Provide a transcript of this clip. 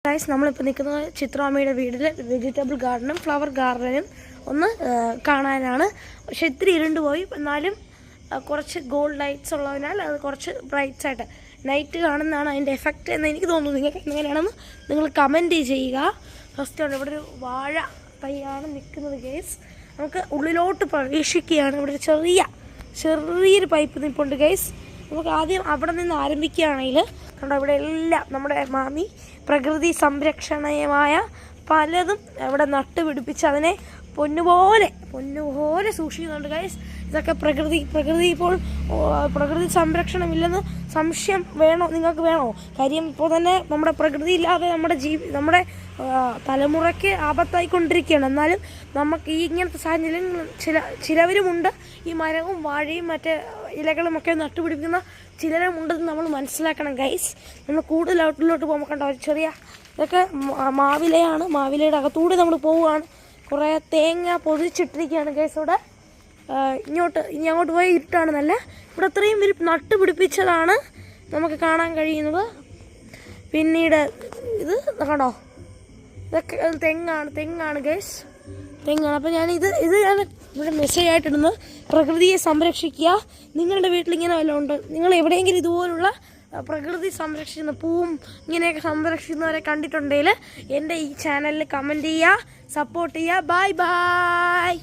Guys നമ്മളിപ്പോൾ നിൽക്കുന്നത് ചിത്രാമ്മയുടെ വീട്ടിൽ വെജിറ്റബിൾ ഗാർഡനും ഫ്ലവർ ഗാർഡനും ഒന്ന് കാണാനാണ്. പക്ഷെ ഇത്തിരി ഇരുണ്ട് പോയി, എന്നാലും കുറച്ച് ഗോൾഡ് ലൈറ്റ്സ് ഉള്ളതിനാൽ അത് കുറച്ച് ബ്രൈറ്റ്സ് ആയിട്ട് നൈറ്റ് കാണുന്നതാണ് അതിൻ്റെ എഫക്റ്റ് എന്ന് എനിക്ക് തോന്നുന്നു. നിങ്ങൾക്ക് എങ്ങനെയാണെന്ന് നിങ്ങൾ കമൻറ്റ് ചെയ്യുക. ഫസ്റ്റ് ഉണ്ട് ഇവിടെ ഒരു വാഴ തൈയാണ് നിൽക്കുന്നത് ഗൈസ്. നമുക്ക് ഉള്ളിലോട്ട് പ്രവേശിക്കുകയാണ്. ഇവിടെ ഒരു ചെറിയൊരു പൈപ്പ് നിൽപ്പുണ്ട് ഗൈസ്. നമുക്ക് ആദ്യം അവിടെ നിന്ന് ആരംഭിക്കുകയാണെങ്കിൽ കണ്ടോ, ഇവിടെ എല്ലാം നമ്മുടെ മാമി പ്രകൃതി സംരക്ഷണീയമായ പലതും ഇവിടെ നട്ടുപിടിപ്പിച്ച് അതിനെ പൊന്നുപോലെ സൂക്ഷിക്കുന്നുണ്ട് ഗൈസ്. ഇതൊക്കെ പ്രകൃതി ഇപ്പോൾ പ്രകൃതി സംരക്ഷണമില്ലെന്ന് സംശയം നിങ്ങൾക്ക് വേണോ? കാര്യം ഇപ്പോൾ തന്നെ നമ്മുടെ പ്രകൃതി ഇല്ലാതെ നമ്മുടെ തലമുറയ്ക്ക് ആപത്തായിക്കൊണ്ടിരിക്കുകയാണ്. എന്നാലും നമുക്ക് ഈ ഇങ്ങനത്തെ സാഹചര്യം ചിലവരുമുണ്ട് ഈ മരവും വാഴയും മറ്റേ ഇലകളുമൊക്കെ നട്ടുപിടിപ്പിക്കുന്ന ചിലരുമുണ്ടെന്ന് നമ്മൾ മനസ്സിലാക്കണം ഗൈസ്. നമ്മൾ കൂടുതൽ ഔട്ടിലോട്ട് പോകുമ്പോൾ കണ്ടോ ഒരു ചെറിയ ഇതൊക്കെ മാവിലയാണ്. മാവിലയുടെ അകത്തൂടെ നമ്മൾ പോവുകയാണ്. കുറേ തേങ്ങ പൊതിച്ചിട്ടിരിക്കുകയാണ് ഗൈസ്. ഇവിടെ ഇനി അങ്ങോട്ട് പോയി ഇരുട്ടാണ്. നല്ല ഇവിടെ അത്രയും നട്ടുപിടിപ്പിച്ചതാണ് നമുക്ക് കാണാൻ കഴിയുന്നത്. പിന്നീട് ഇത് കണ്ടോ, ഇതൊക്കെ തെങ്ങാണ് ഗൈസ്, തെങ്ങാണ്. അപ്പോൾ ഞാൻ ഇവിടെ മെസ്സേജ് ആയിട്ടിടുന്നത് പ്രകൃതിയെ സംരക്ഷിക്കുക. നിങ്ങളുടെ വീട്ടിലിങ്ങനെ വല്ലതും ഉണ്ട്, നിങ്ങൾ എവിടെയെങ്കിലും ഇതുപോലുള്ള പ്രകൃതി സംരക്ഷിക്കുന്ന പൂവും ഇങ്ങനെയൊക്കെ സംരക്ഷിക്കുന്നവരെ കണ്ടിട്ടുണ്ടെങ്കിൽ എൻ്റെ ഈ ചാനലിൽ കമൻറ്റ് ചെയ്യുക, സപ്പോർട്ട് ചെയ്യുക. ബൈ.